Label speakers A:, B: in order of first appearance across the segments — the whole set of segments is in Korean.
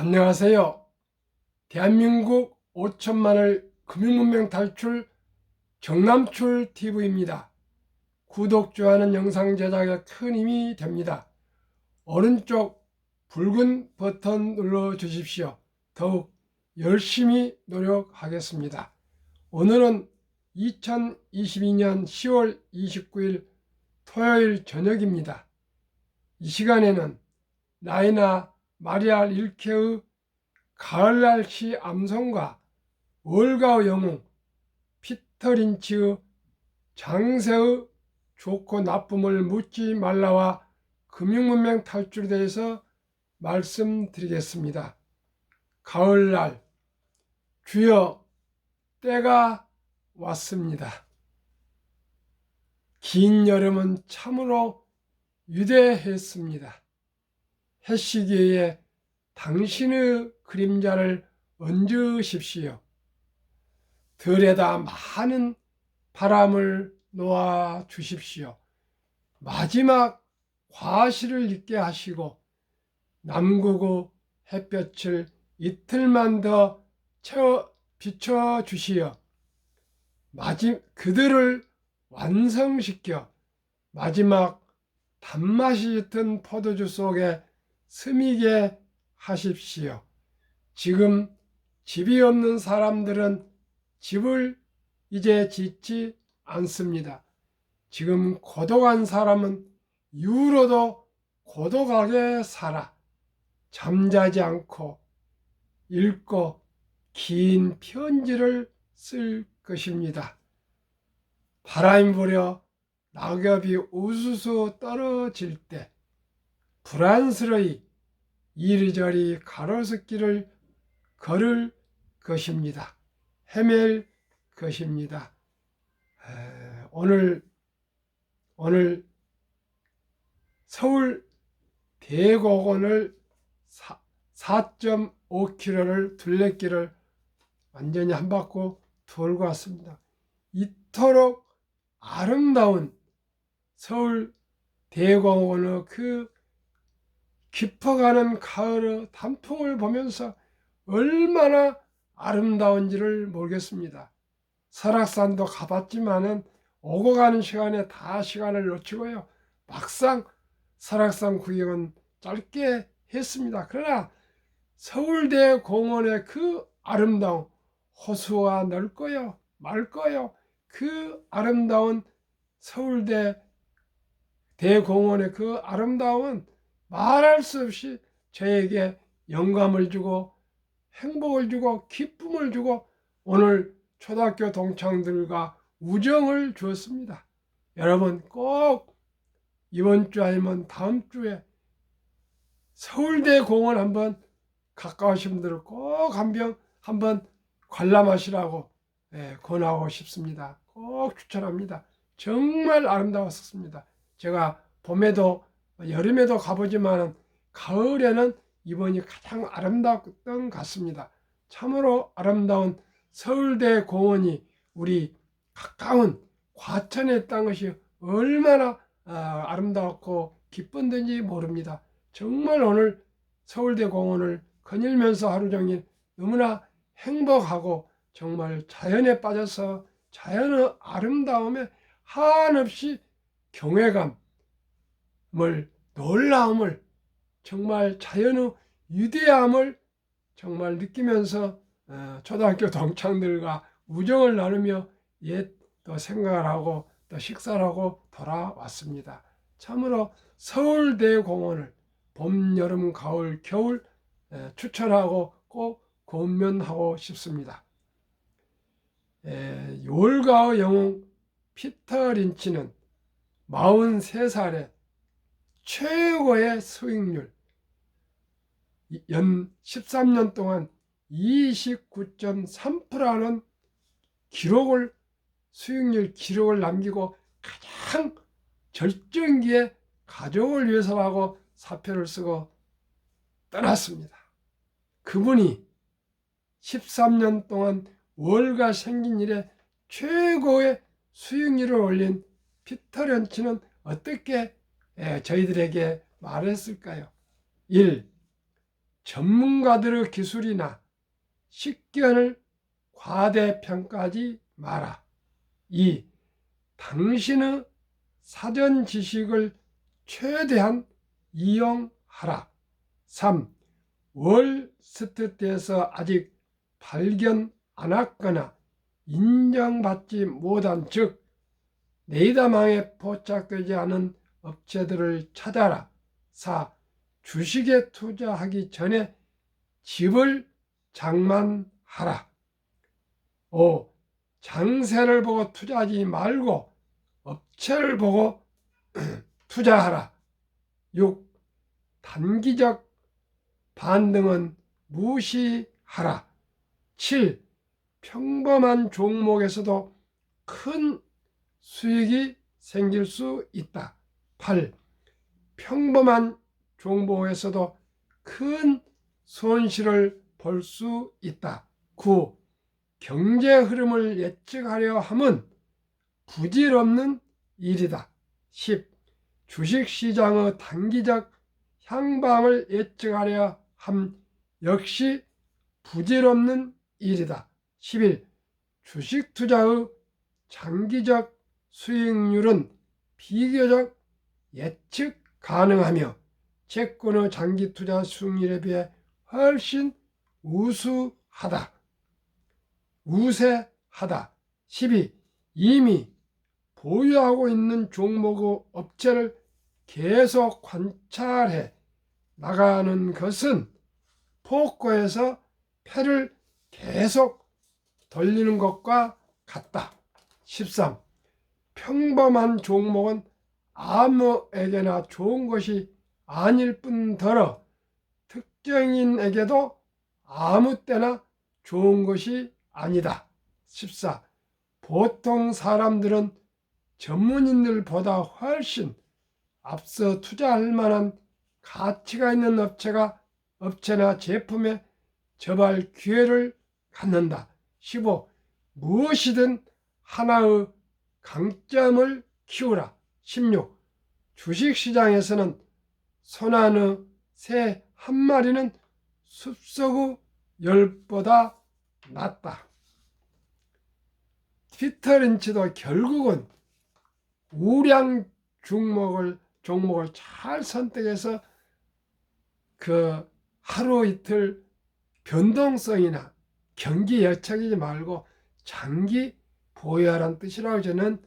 A: 안녕하세요. 대한민국 5천만을 금융문명 탈출 정남출 TV입니다. 구독, 좋아하는 영상 제작에 큰 힘이 됩니다. 오른쪽 붉은 버튼 눌러 주십시오. 더욱 열심히 노력하겠습니다. 오늘은 2022년 10월 29일 토요일 저녁입니다. 이 시간에는 라이나 마리아 릴케의 가을날씨 암송과 월가의 영웅 피터 린치의 장세의 좋고 나쁨을 묻지 말라와 금융문명 탈출에 대해서 말씀드리겠습니다. 가을날, 주여 때가 왔습니다. 긴 여름은 참으로 위대했습니다. 해시기에 당신의 그림자를 얹으십시오. 들에다 많은 바람을 놓아 주십시오. 마지막 과실을 잊게 하시고 남극의 햇볕을 이틀만 더 비춰주시어 그들을 완성시켜 마지막 단맛이 짙은 포도주 속에 스미게 하십시오. 지금 집이 없는 사람들은 집을 이제 짓지 않습니다. 지금 고독한 사람은 이후로도 고독하게 살아 잠자지 않고 읽고 긴 편지를 쓸 것입니다. 바람이 불어 낙엽이 우수수 떨어질 때 불안스러이 이리저리 가로수길을 걸을 것입니다. 헤맬 것입니다. 오늘 서울 대공원을 4.5km를 둘레길을 완전히 한 바퀴 돌고 왔습니다. 이토록 아름다운 서울 대공원의 그 깊어가는 가을의 단풍을 보면서 얼마나 아름다운지를 모르겠습니다. 설악산도 가봤지만은 오고 가는 시간에 다 시간을 놓치고요. 막상 설악산 구경은 짧게 했습니다. 그러나 서울대 공원의 그 아름다운 호수가 넓고요, 맑고요. 그 아름다운 서울대 대공원의 그 아름다움은 말할 수 없이 저에게 영감을 주고 행복을 주고 기쁨을 주고 오늘 초등학교 동창들과 우정을 주었습니다. 여러분 꼭 이번 주 아니면 다음 주에 서울대 공원 한번 가까우신 분들은 꼭 한번 관람하시라고 권하고 싶습니다. 꼭 추천합니다. 정말 아름다웠습니다. 제가 봄에도 여름에도 가보지만 가을에는 이번이 가장 아름다웠던 것 같습니다. 참으로 아름다운 서울대 공원이 우리 가까운 과천에 있다는 것이 얼마나 아름다웠고 기쁜지 모릅니다. 정말 오늘 서울대 공원을 거닐면서 하루 종일 너무나 행복하고 정말 자연에 빠져서 자연의 아름다움에 한없이 경외감을, 놀라움을, 정말 자연의 위대함을 정말 느끼면서 초등학교 동창들과 우정을 나누며 옛 또 생각을 하고 또 식사를 하고 돌아왔습니다. 참으로 서울대공원을 봄, 여름, 가을, 겨울 추천하고 꼭 권면하고 싶습니다. 월가의 영웅 피터 린치는 43살에 최고의 수익률 연 13년 동안 29.3%라는 수익률 기록을 남기고 가장 절정기에 가족을 위해서라고 사표를 쓰고 떠났습니다. 그분이 13년 동안 월가 생긴 이래 최고의 수익률을 올린 피터 린치는 어떻게 저희들에게 말했을까요? 1. 전문가들의 기술이나 식견을 과대평가하지 마라. 2. 당신의 사전 지식을 최대한 이용하라. 3. 월스트리트에서 아직 발견 안 했거나 인정받지 못한, 즉 네이더망에 포착되지 않은 업체들을 찾아라. 4. 주식에 투자하기 전에 집을 장만하라. 5. 장세를 보고 투자하지 말고 업체를 보고 투자하라. 6. 단기적 반등은 무시하라. 7. 평범한 종목에서도 큰 수익이 생길 수 있다. 8. 평범한 종목에서도 큰 손실을 볼 수 있다. 9. 경제 흐름을 예측하려 함은 부질없는 일이다. 10. 주식시장의 단기적 향방을 예측하려 함 역시 부질없는 일이다. 11. 주식 투자의 장기적 수익률은 비교적 예측 가능하며 채권의 장기 투자 수익률에 비해 훨씬 우세하다. 12. 이미 보유하고 있는 종목의 업체를 계속 관찰해 나가는 것은 포커에서 패를 계속 돌리는 것과 같다. 13. 평범한 종목은 아무에게나 좋은 것이 아닐 뿐더러 특정인에게도 아무 때나 좋은 것이 아니다. 14. 보통 사람들은 전문인들보다 훨씬 앞서 투자할 만한 가치가 있는 업체나 제품에 접할 기회를 갖는다. 15. 무엇이든 하나의 강점을 키우라. 16. 주식시장에서는 손안의 새 한 마리는 숲속의 10보다 낫다. 피터 린치도 결국은 우량 종목을 잘 선택해서 그 하루 이틀 변동성이나 경기 여착이지 말고 장기 보유하라는 뜻이라고 저는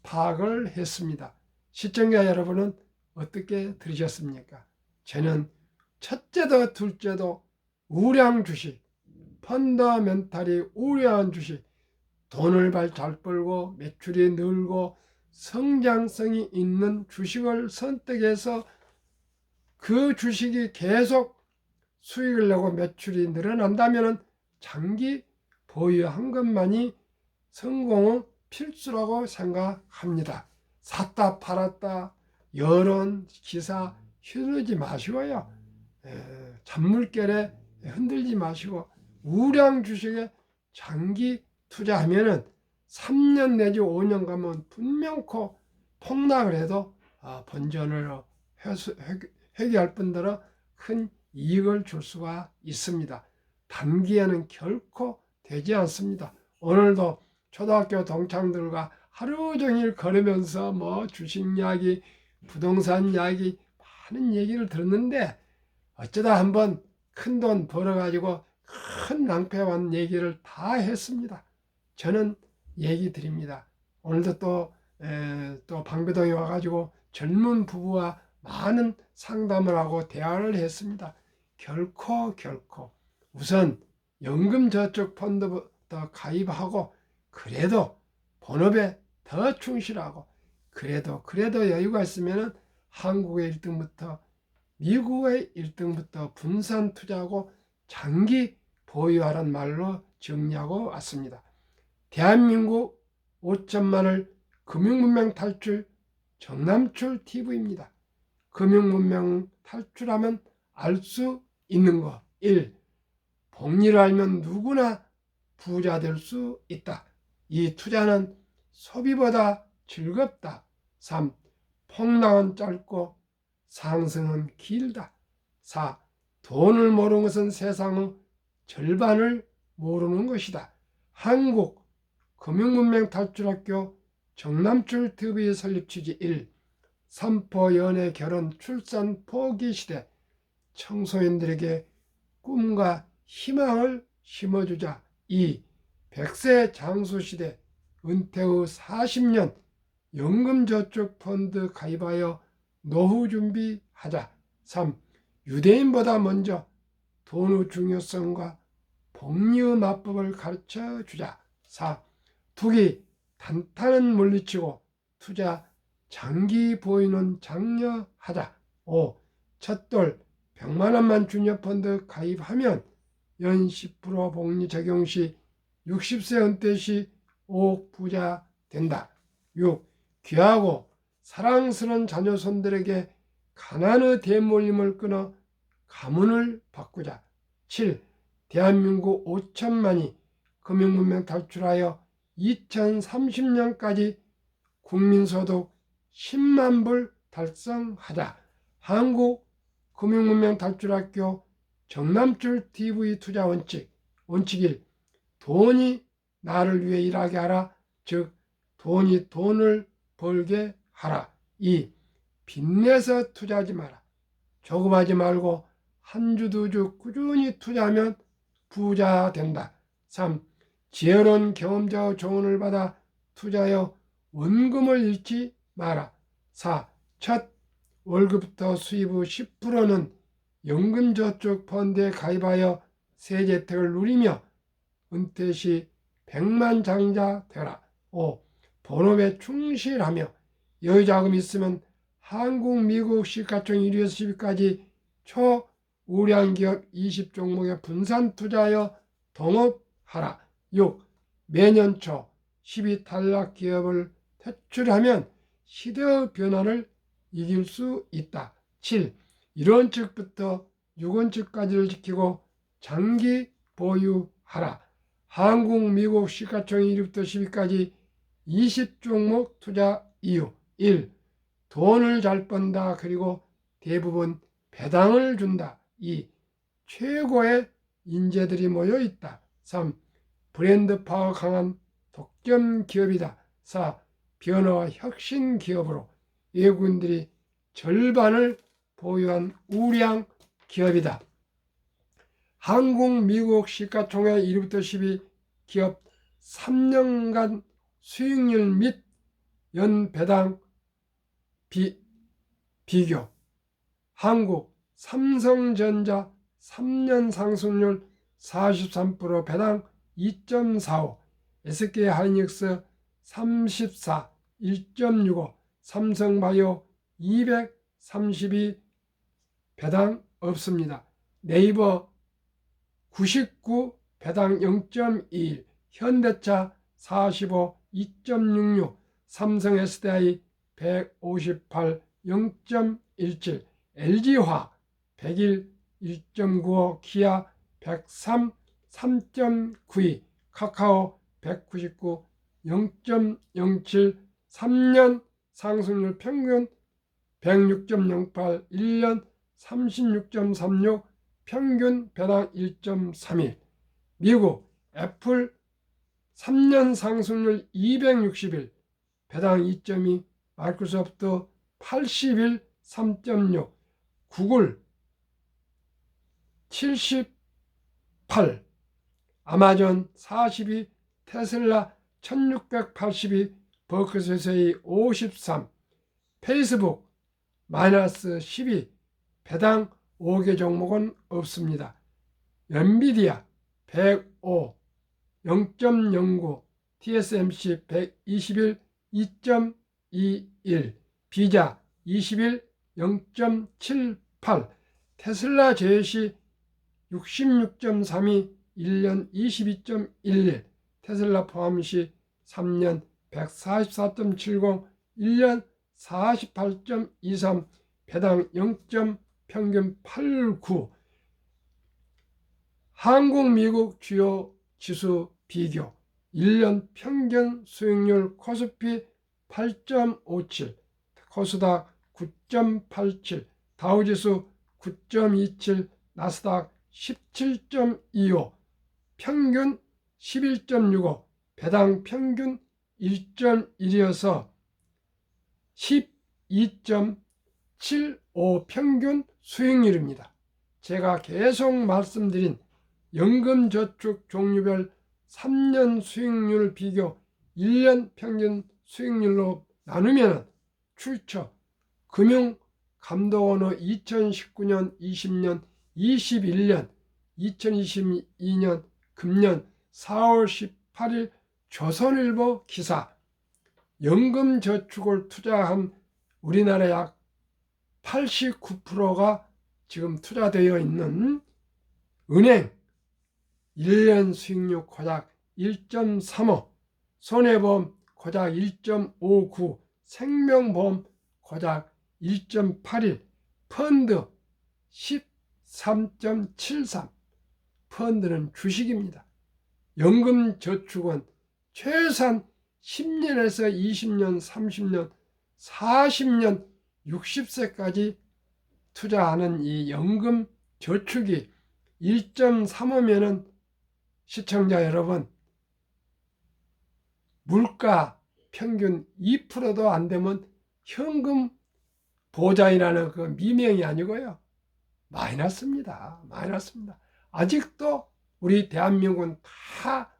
A: 파악을 했습니다. 시청자 여러분은 어떻게 들으셨습니까? 저는 첫째도 둘째도 우량 주식, 펀더멘탈이 우량한 주식, 돈을 잘 벌고 매출이 늘고 성장성이 있는 주식을 선택해서 그 주식이 계속 수익을 내고 매출이 늘어난다면 장기 보유한 것만이 성공의 필수라고 생각합니다. 샀다 팔았다 여론 기사 휘둘리지 마시고요. 잔물결에 흔들지 마시고 우량 주식에 장기 투자하면은 3년 내지 5년 가면 분명코 폭락을 해도 본전을 회귀할 뿐더러 큰 이익을 줄 수가 있습니다. 단기에는 결코 되지 않습니다. 오늘도 초등학교 동창들과 하루 종일 걸으면서 주식 이야기, 부동산 이야기 많은 얘기를 들었는데 어쩌다 한번 큰 돈 벌어가지고 큰 낭패한 얘기를 다 했습니다. 저는 얘기 드립니다. 오늘도 또 방배동에 와가지고 젊은 부부와 많은 상담을 하고 대화를 했습니다. 결코 우선 연금저축펀드부터 가입하고 그래도 본업에 더 충실하고 그래도 여유가 있으면 한국의 1등부터 미국의 1등부터 분산 투자하고 장기 보유하라는 말로 정리하고 왔습니다. 대한민국 5천만을 금융문명 탈출 정남출 TV입니다. 금융문명 탈출하면 알 수 있는 것. 1. 복리를 알면 누구나 부자 될 수 있다. 2. 투자는 소비보다 즐겁다. 3. 폭락은 짧고 상승은 길다. 4. 돈을 모르는 것은 세상의 절반을 모르는 것이다. 한국 금융문명 탈출학교 정남출 TV 설립 취지 1. 삼포 연애 결혼 출산 포기 시대 청소년들에게 꿈과 희망을 심어주자. 2. 100세 장수 시대 은퇴 후 40년 연금저축펀드 가입하여 노후 준비하자. 3. 유대인보다 먼저 돈의 중요성과 복리의 마법을 가르쳐 주자. 4. 투기 단타는 물리치고 투자 장기 보유는 장려하자. 5. 첫돌 100만 원만 주녀펀드 가입하면 연 10% 복리 적용 시 60세 은퇴 시 5억 부자 된다. 6. 귀하고 사랑스러운 자녀손들에게 가난의 대물림을 끊어 가문을 바꾸자. 7. 대한민국 5천만이 금융문명 탈출하여 2030년까지 국민소득 10만 불 달성하자. 한국 금융문명 탈출학교 정남출 TV 투자 원칙 1. 돈이 나를 위해 일하게 하라. 즉 돈이 돈을 벌게 하라. 2. 빚내서 투자하지 마라. 조급하지 말고 한 주 두 주 꾸준히 투자하면 부자 된다. 3. 지혜로운 경험자의 조언을 받아 투자하여 원금을 잃지 마라. 4. 첫 월급부터 수입의 10%는 연금저축펀드에 가입하여 세제혜택을 누리며 은퇴 시 100만 장자 되라. 5. 본업에 충실하며 여유자금이 있으면 한국, 미국 시가총 1위에서 10위까지 초우량기업 20종목에 분산 투자하여 동업하라. 6. 매년 초 10위 탈락 기업을 퇴출하면 시대의 변화를 이길 수 있다. 7. 1원칙부터 6원칙까지를 지키고 장기 보유하라. 한국, 미국 시가총 1위부터 10위까지 20종목 투자 이유. 1. 돈을 잘 번다. 그리고 대부분 배당을 준다. 2. 최고의 인재들이 모여 있다. 3. 브랜드 파워 강한 독점 기업이다. 4. 변화와 혁신 기업으로 외국인들이 절반을 보유한 우량 기업이다. 한국, 미국 시가총액 1위부터 10위 기업 3년간 수익률 및 연배당 비교. 한국 삼성전자 3년 상승률 43%, 배당 2.45, SK하이닉스 34, 1.65, 삼성바이오 232, 배당 없습니다. 네이버 99, 배당 0.21, 현대차 45, 2.66, 삼성 SDI 158, 0.17, LG화 101, 1.95, 기아 103, 3.92, 카카오 199, 0.07, 3년 상승률 평균 106.08, 1년 36.36, 평균 배당 1.31. 미국 애플 3년 상승률 261, 배당 2.2, 마이크로소프트 81, 3.6, 구글 78, 아마존 42, 테슬라 1682, 버크셔세이 53, 페이스북 마이너스 12, 배당 5개 종목은 없습니다. 엔비디아 105, 0.09, TSMC 121, 2.21, 비자 21, 0.78, 테슬라 제시 66.32, 1년 22.11, 테슬라 포함시 3년 144.70, 1년 48.23, 배당 0. 평균 89. 한국, 미국 주요 지수 비교. 1년 평균 수익률 코스피 8.57, 코스닥 9.87, 다우지수 9.27, 나스닥 17.25, 평균 11.65, 배당 평균 1.1이어서 12.75 평균 수익률입니다. 제가 계속 말씀드린 연금저축 종류별 3년 수익률 비교 1년 평균 수익률로 나누면 출처 금융감독원의 2019년, 20년, 21년, 2022년 금년 4월 18일 조선일보 기사, 연금저축을 투자한 우리나라 약 89%가 지금 투자되어 있는 은행 1년 수익률 고작 1.35, 손해보험 고작 1.59, 생명보험 고작 1.81, 펀드 13.73. 펀드는 주식입니다. 연금저축은 최소한 10년에서 20년, 30년, 40년, 60세까지 투자하는 이 연금저축이 1.35면은 시청자 여러분, 물가 평균 2%도 안 되면 현금 보장이라는 그 미명이 아니고요, 마이너스입니다. 마이너스입니다. 아직도 우리 대한민국은 다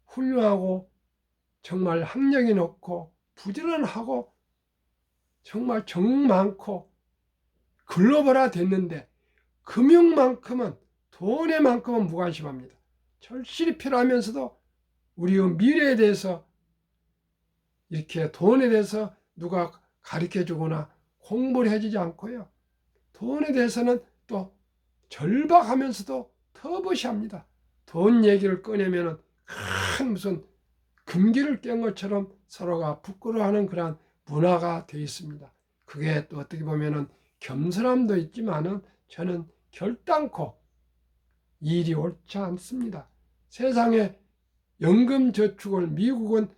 A: 훌륭하고 정말 학력이 높고 부지런하고 정말 정 많고 글로벌화 됐는데 금융만큼은, 돈에만큼은 무관심합니다. 절실히 필요하면서도 우리의 미래에 대해서, 이렇게 돈에 대해서 누가 가르쳐 주거나 공부를 해주지 않고요, 돈에 대해서는 또 절박하면서도 터부시합니다. 돈 얘기를 꺼내면 큰 무슨 금기를 깬 것처럼 서로가 부끄러워하는 그런 문화가 되어 있습니다. 그게 또 어떻게 보면은 겸손함도 있지만은 저는 결단코 일이 옳지 않습니다. 세상에 연금저축을 미국은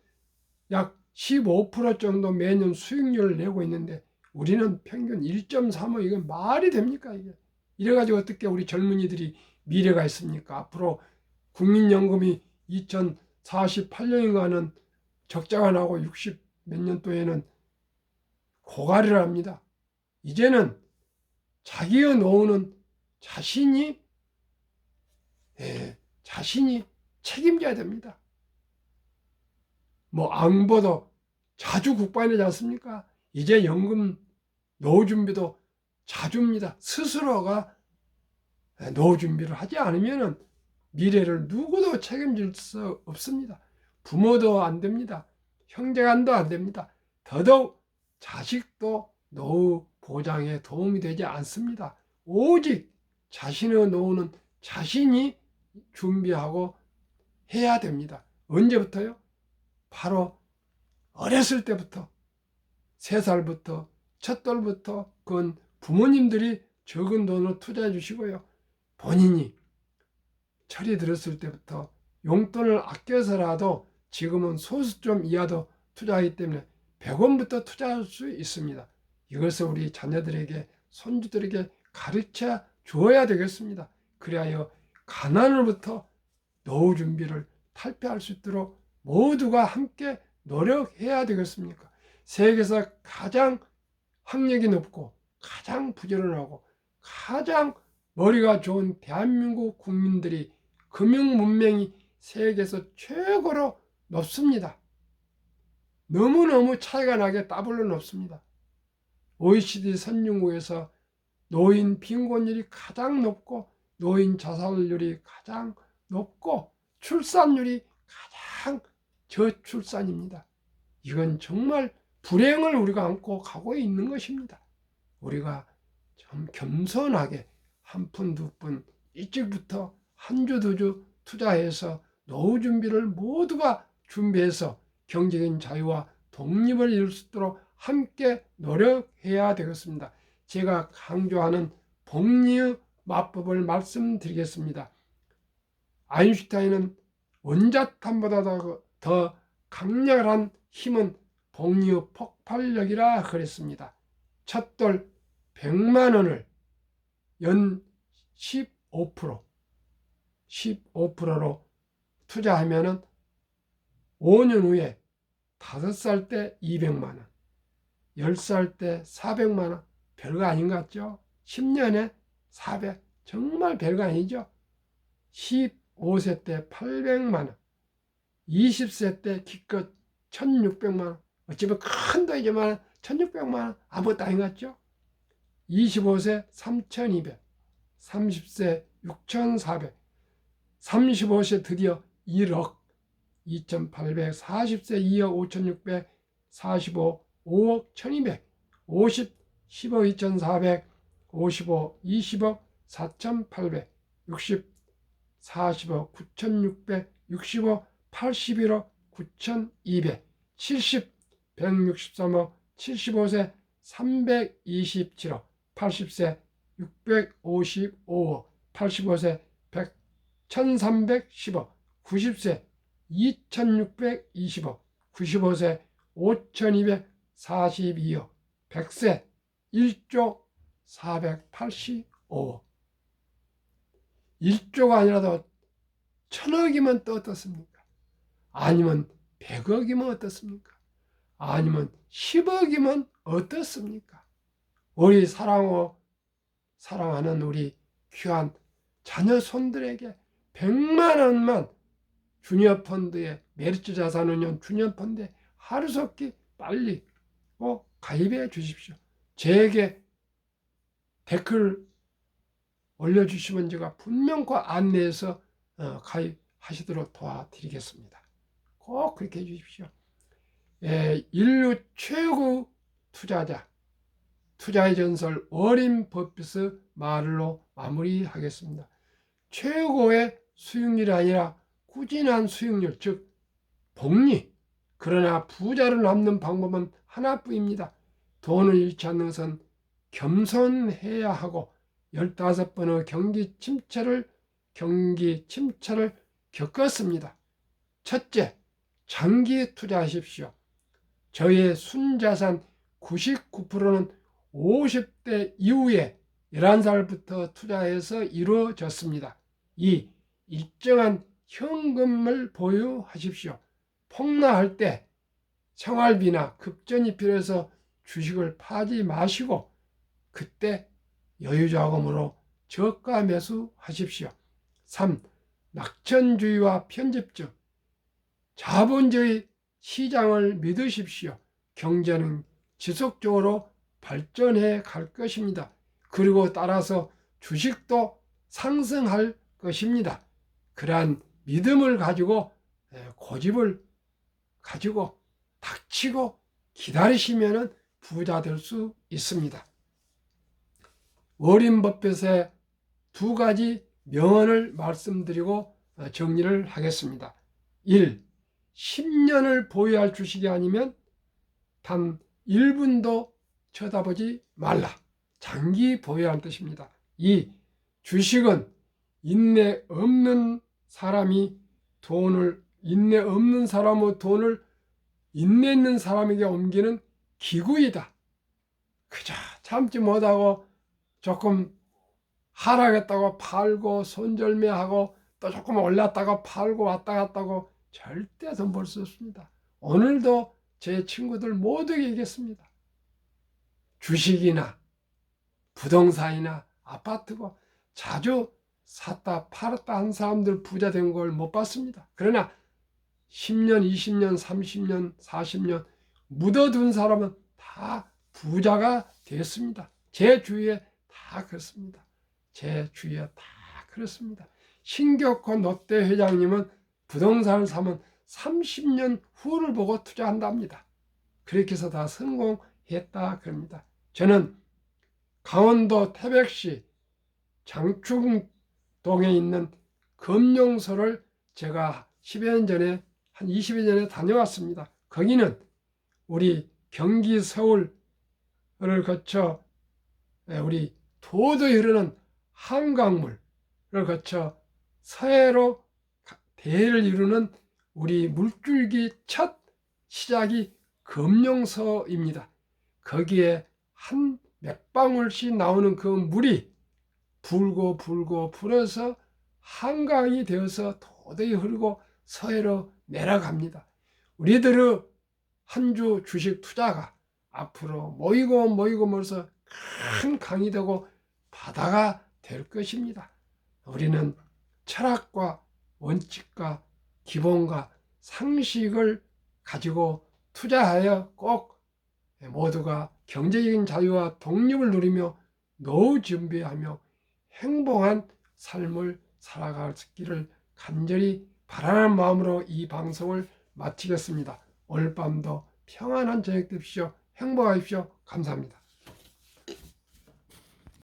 A: 약 15% 정도 매년 수익률을 내고 있는데 우리는 평균 1.35, 이건 말이 됩니까? 이게 이래가지고 어떻게 우리 젊은이들이 미래가 있습니까? 앞으로 국민연금이 2048년인가는 적자가 나고 60 몇 년도에는 고갈을 합니다. 이제는 자기의 노후는 자신이 책임져야 됩니다. 뭐 앙보도 자주 국반이지 않습니까? 이제 연금 노후 준비도 자주입니다. 스스로가 노후 준비를 하지 않으면 미래를 누구도 책임질 수 없습니다. 부모도 안 됩니다. 형제간도 안 됩니다. 더더욱 자식도 노후 보장에 도움이 되지 않습니다. 오직 자신의 노후는 자신이 준비하고 해야 됩니다. 언제부터요? 바로 어렸을 때부터, 3살부터, 첫돌부터 그건 부모님들이 적은 돈을 투자해 주시고요, 본인이 철이 들었을 때부터 용돈을 아껴서라도, 지금은 소수점 이하도 투자하기 때문에 100원부터 투자할 수 있습니다. 이것을 우리 자녀들에게, 손주들에게 가르쳐 주어야 되겠습니다. 그리하여 가난으로부터 노후 준비를 탈피할 수 있도록 모두가 함께 노력해야 되겠습니까? 세계에서 가장 학력이 높고 가장 부지런하고 가장 머리가 좋은 대한민국 국민들이 금융 문명이 세계에서 최고로 높습니다. 너무너무 차이가 나게 따블로 높습니다. OECD 선진국에서 노인 빈곤율이 가장 높고, 노인 자살률이 가장 높고, 출산율이 가장 저출산입니다. 이건 정말 불행을 우리가 안고 가고 있는 것입니다. 우리가 좀 겸손하게 한 푼, 두 푼 일찍부터 한 주, 두 주 투자해서 노후 준비를 모두가 준비해서 경제적인 자유와 독립을 이룰 수 있도록 함께 노력해야 되겠습니다. 제가 강조하는 복리의 마법을 말씀드리겠습니다. 아인슈타인은 원자탄보다 더 강렬한 힘은 복리의 폭발력이라 그랬습니다. 첫돌 100만 원을 연 15%, 15%로 투자하면은 5년 후에 5살 때 200만 원, 10살 때 400만 원, 별거 아닌 것 같죠? 10년에 400, 정말 별거 아니죠? 15세 때 800만 원, 20세 때 기껏 1600만 원, 어찌보면 큰 돈이지만 1600만 원 아무것도 아닌 것 같죠? 25세 3200, 30세 6400, 35세 드디어 1억 2800, 40세 2억 5600, 45 5억 1200, 50 10억 2400, 55 20억 4800, 60 40억 9600, 65 81억 9200, 70 163억, 75세 327억, 80세 655억, 85세 100, 1310억, 90세 2620억, 95세 5242억, 100세 1조 485억. 1조가 아니라도 1000억이면 또 어떻습니까? 아니면 100억이면 어떻습니까? 아니면 10억이면 어떻습니까? 우리 사랑하는 우리 귀한 자녀 손들에게 100만 원만 주니어펀드에, 메리츠 자산운용 주니어펀드에 하루속히 빨리 꼭 가입해 주십시오. 제게 댓글 올려주시면 제가 분명 그 안내해서 가입하시도록 도와드리겠습니다. 꼭 그렇게 해주십시오. 인류 최고 투자자, 투자의 전설 워렌 버핏의 말로 마무리하겠습니다. 최고의 수익률이 아니라 꾸준한 수익률, 즉 복리. 그러나 부자로 남는 방법은 하나뿐입니다. 돈을 잃지 않는 것은 겸손해야 하고 15번의 경기 침체를 겪었습니다. 첫째, 장기 투자하십시오. 저의 순자산 99%는 50대 이후에 11살부터 투자해서 이루어졌습니다. 2. 일정한 현금을 보유하십시오. 폭락할 때 생활비나 급전이 필요해서 주식을 파지 마시고 그때 여유자금으로 저가 매수하십시오. 3. 낙천주의와 편집증, 자본주의 시장을 믿으십시오. 경제는 지속적으로 발전해 갈 것입니다. 그리고 따라서 주식도 상승할 것입니다. 그러한 믿음을 가지고, 고집을 가지고 닥치고 기다리시면 부자 될 수 있습니다. 워렌 버핏의 2가지 명언을 말씀드리고 정리를 하겠습니다. 1. 10년을 보유할 주식이 아니면 단 1분도 쳐다보지 말라. 장기 보유한 뜻입니다. 2. 주식은 인내 없는 사람의 돈을 인내 있는 사람에게 옮기는 기구이다. 그저 참지 못하고 조금 하락했다고 팔고 손절매하고 또 조금 올랐다가 팔고 왔다 갔다 하고 절대 돈 벌 수 없습니다. 오늘도 제 친구들 모두에게 얘기했습니다. 주식이나 부동산이나 아파트고 자주 샀다 팔았다 한 사람들 부자 된 걸 못 봤습니다. 그러나 10년, 20년, 30년, 40년 묻어둔 사람은 다 부자가 됐습니다. 제 주위에 다 그렇습니다. 제 주위에 다 그렇습니다. 신격호 롯데 회장님은 부동산을 사면 30년 후를 보고 투자한답니다. 그렇게 해서 다 성공했다 그럽니다. 저는 강원도 태백시 장충동에 있는 금용소를 제가 10여 년 전에 한 20여 년에 다녀왔습니다. 거기는 우리 경기 서울을 거쳐 우리 도도히 흐르는 한강물을 거쳐 서해로 대를 이루는 우리 물줄기 첫 시작이 금용서입니다. 거기에 한 몇 방울씩 나오는 그 물이 불고 불고 불어서 한강이 되어서 도저히 흐르고 서해로 내려갑니다. 우리들의 한 주 주식 투자가 앞으로 모이고 모이고 모여서 큰 강이 되고 바다가 될 것입니다. 우리는 철학과 원칙과 기본과 상식을 가지고 투자하여 꼭 모두가 경제적인 자유와 독립을 누리며 노후 준비하며 행복한 삶을 살아가기를 간절히 바라는 마음으로 이 방송을 마치겠습니다. 오늘 밤도 평안한 저녁 되십시오. 행복하십시오. 감사합니다.